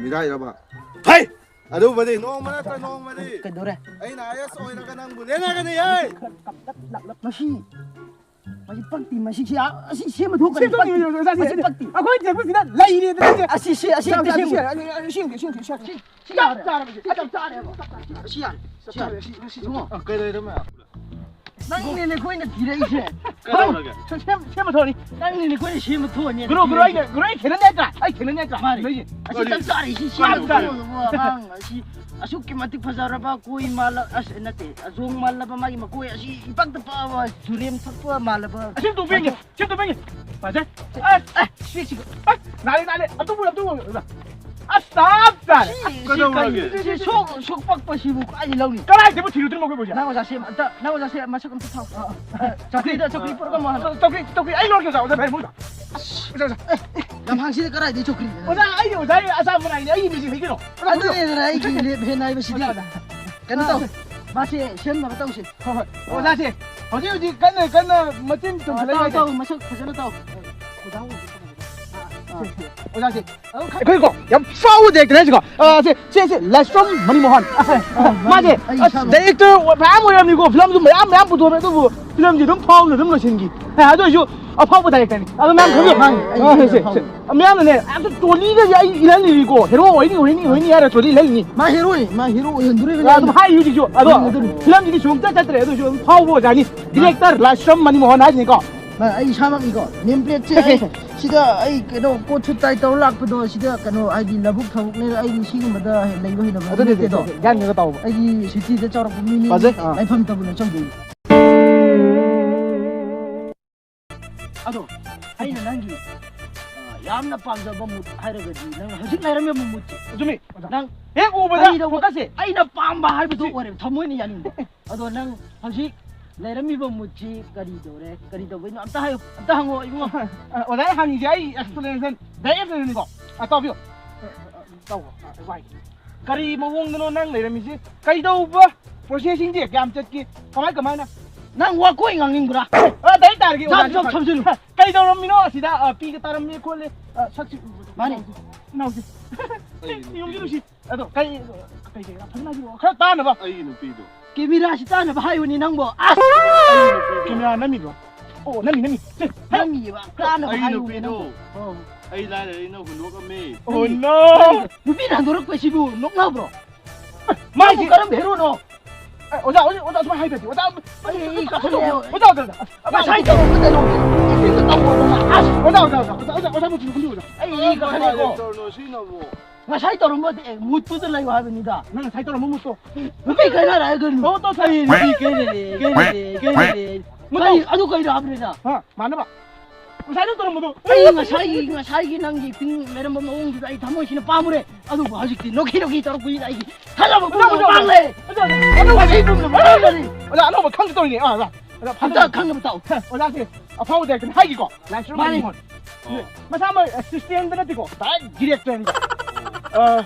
ไม่ได้แล้วปะ เฮ้ย อ่ะดูมาดิน้องมาแล้วน้องมาดิ Kedore. ไอ้นายซอยแล้วก็นั่งบุญยังไงกันนี่เอ้ย Mashi. Masih pakti masih si ma thok sim pakti. sim ra Masih si pakti. akhoi je bu sida lai ni de Asi sim sim. Cái đây đó mẹ. Nang ni khoi na tira ise. Cái đâu là kìa. sim ma thoni Nang ni khoi na sim tho ni. gro khiran ne ka ai khiran ne ka Mari. Asi tam sari si sim tho bang asi asuk ki matik fazaraba koi mala as nate azong malaba magi makoi asi ipag pa wa surem thakwa malaba. sim tu bing ba je si nale atu bu stop sar Si sok pak pa si bu ai law ni. kala je bu thiru tu mo ko Na wa sa sim anta na wa sa masak am thau. Chokri por ka ma. tokri ai lor ke sa ba mu Gam hang si karai di chokri. oda ai oda asa mu nai ai mi ji ke no Anu ni rai ki le phe nai ba si di. Kan tau. Ba si sem na ba tau si. oda se hoji kan matin tum lai Tau masak phajana tau. Khudang. oda se 그리고 야 파우드 그래 지금 제 레스톰 머니 모한 맞지 데이터 아무렴이고 필름도 매암 부도도 필름지 좀 파우드 좀 신기 아주 파우드 다이렉트니 아주 난 그거 매암네 아주 돌리가 이런 일이고 헤로 왜니 알아 돌리 렐니 Ma hero yandure 아주 하이 유지죠 아주 필름지 좀 짜짜더라도 좀 파우드 자니 디렉터 레스톰 머니 모한 하니까 Ma ai samak iko name plate che sida ai keno ko chutai tau lak pdo sida keno ai di labuk thawuk ne ai di sing mada leibo hina ma 어떻게 돼도 양 이거 따오 ai di city de chawrak mini 맞아? ai pham tabu na chong du ado ai na nangi yamna pamjaba mut hairagadi nang hajik nairame mut 좀이 nang 에 오버다 포커스 aina pamba haibdu ore thamoi ni yani ado nang hajik Lerami ba muji kari dore no amta hayo amta hango ibu 오다이 항이지 아이 explanation 대에서는 거 따오비요 따오 와이 까리 모ong는 낭 내려미지 까이도버 프로세싱지 감chất ki 그만나 nang wa ko ngang bura 대이 따르기 오다이 좀 참지루 까이도럼미노 시다 삐가 따름미 콜레 sak지 mani 나오지 용기루시 아도 까이가 판나지고 그래 따나 봐 Ai nó pi đồ. kimira sita na bahayo ni nang bo 김이야 남이고 오 남이 nami ba kana Ai bahayo nó pi ni đồ. oh Ai lại đấy nó cũng nuốt cái mê. 오 노 nubi na dorok pe sibu nok na bro 마이지 karam hero no 오다 좀 하이더지 오다 ai ka phale 오다 ma sai to mo te no ni ka taw no 오다 뭐 지금 근데 오다 ai ka phale ko Cho nó xin nó bộ. ma sai to mo te mut pu lai wa ba ni da 나는 사이트로 못 묻어 nubi ka na ra ga nu 또 사이 nubi ke ne ai adu kai ra abre na 아 많아 봐 사이트로 못 ai nga sai nang gi ping meram ba maung du ai thamoi sina pamure adu ba hajik ti noki tor pui ai hala ba bang le adu ba sai dum ma ni 오다 안 오면 칸도 떨리네 아 판다 khang ba taw 오다 세 파우더 그 하이기고 라이트 많이. 마사마 시스템들 되고 다 디렉트니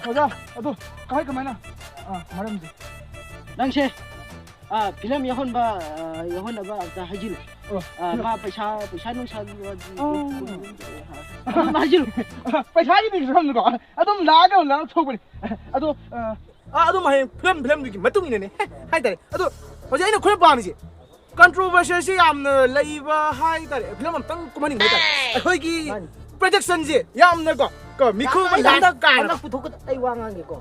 오다 또 가이 그만아 말하면서 nang se film yahon ba ta hajil ma paisa no sa ma hajil पैसा지도 그러는 거 아좀 나가 쳐버리 아도 마해 플럼 느낌 맞동이네 하이다래 아도 어제 이거 그래 밤이지 controversy ꯌꯥꯝꯅ ꯂꯩꯕ 하이다래 플럼 엄청 그만인 거다 거기 프로젝션지 ꯌꯥꯝꯅ 거 미쿠 만다 까 anak puthok ai wangang ko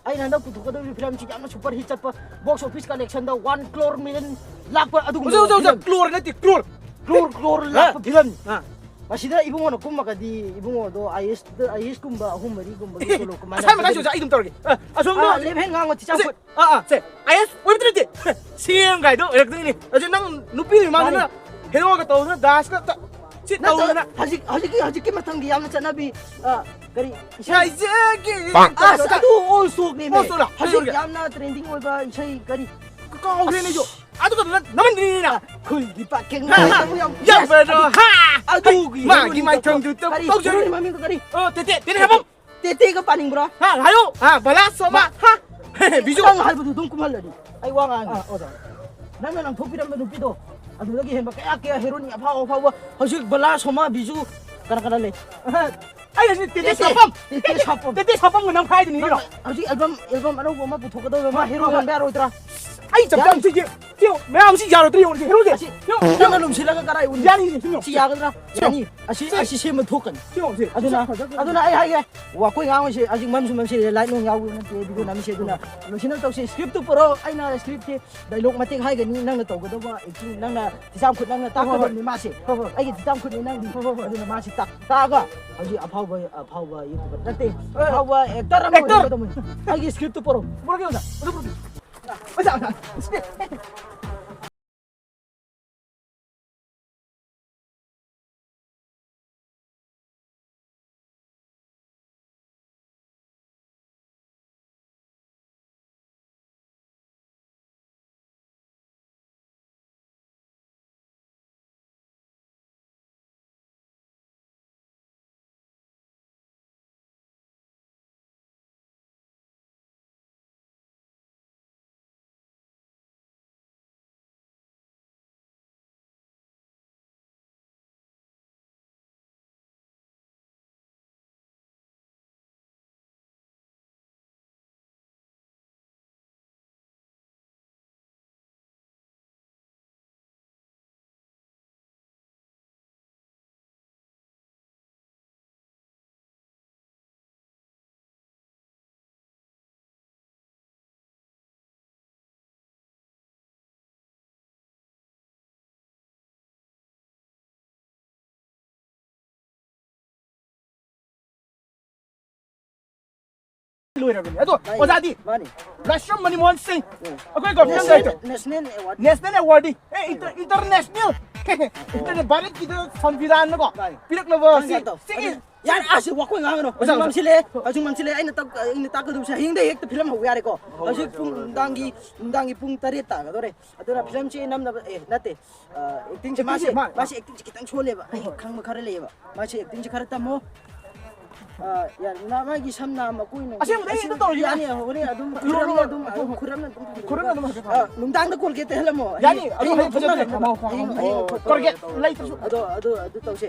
ai nandak puthok da film chi yamna super hit chapa box office collection da 1 crore million lakh pa adu 오자 클로르 나티 클로르 crore lakh film masida ibungo no kumma kadi ibungo do is kumba humari kumba ko kumana 사람 다시 오자 이름 떨기 정도 lebhen ngang ti chap 세 아이스 왜 들지 CM 가이도 이렇게 어제 난 누피를 만나 헤로가 떠오는 다스가 치 떠오는 hajik matang gi yamna chanabi kari 야 이제기 satu all sok ni me All sok la. hajik yamna trending oiba isai kari 그거 그래 내줘 아두가 너만 들리나 khul di pakeng 야 베로 하 adu gi 마기 마이 텅두 또 kari 또 mami ko kari 대대 대대 해봐 tete ka paning bro 하 하요 아 발라 소마 하 비주 ang halbudu dum kumalani ai wangang oda nang thopiram be nupi do adu lagi hemba kaya hero ni apha hajik bala soma biju kana le 아이 대대 사범 tete sapom 대대 사범 난 파야 되니 이거 hajik album ano ma puthok do ma hero gan ba ro tra 아이 잡담 지지 형 매암시 야로들이 오는지 해로지. 형 nang nalum sila ka karay uni 야니 형. si yagadra yani asi sema thokan 형 지. aduna ai ai wa koi ngang si ajing mam sum si lai no yaw na te bigo nam si aduna machine to si script to poro ai na script ke dialogue matik hai ga ni nang na to ga do ba acting nang na tisam khut nang na ta ko ni ma si ai gi tisam khut ni nang di aduna ma si ta ga aji aphau ba youtube na te aphau ba actor am to ai gi script to poro 뭐라게 온다. 어디. 로이라고. 또 어자디. mani 레스토랑 머니 원싱. 오케이 거 평가했죠. national award national award international international Bharat की संविधान को पिरक लब सिंग yan asi wa ko ngano ajung mam sile aina tak du sa hingde ek film ho yare ko asi pung dangi pung tare ta ga dore adura film che nam na nate acting che masi acting che kitang chole ba khang ma khare le ba masi acting che khare ta mo ya na ma gi samna ma ko ino asi mo dai to yani hore adum kuram na nungdang da kol ke te hela mo yani ado korget later ado to se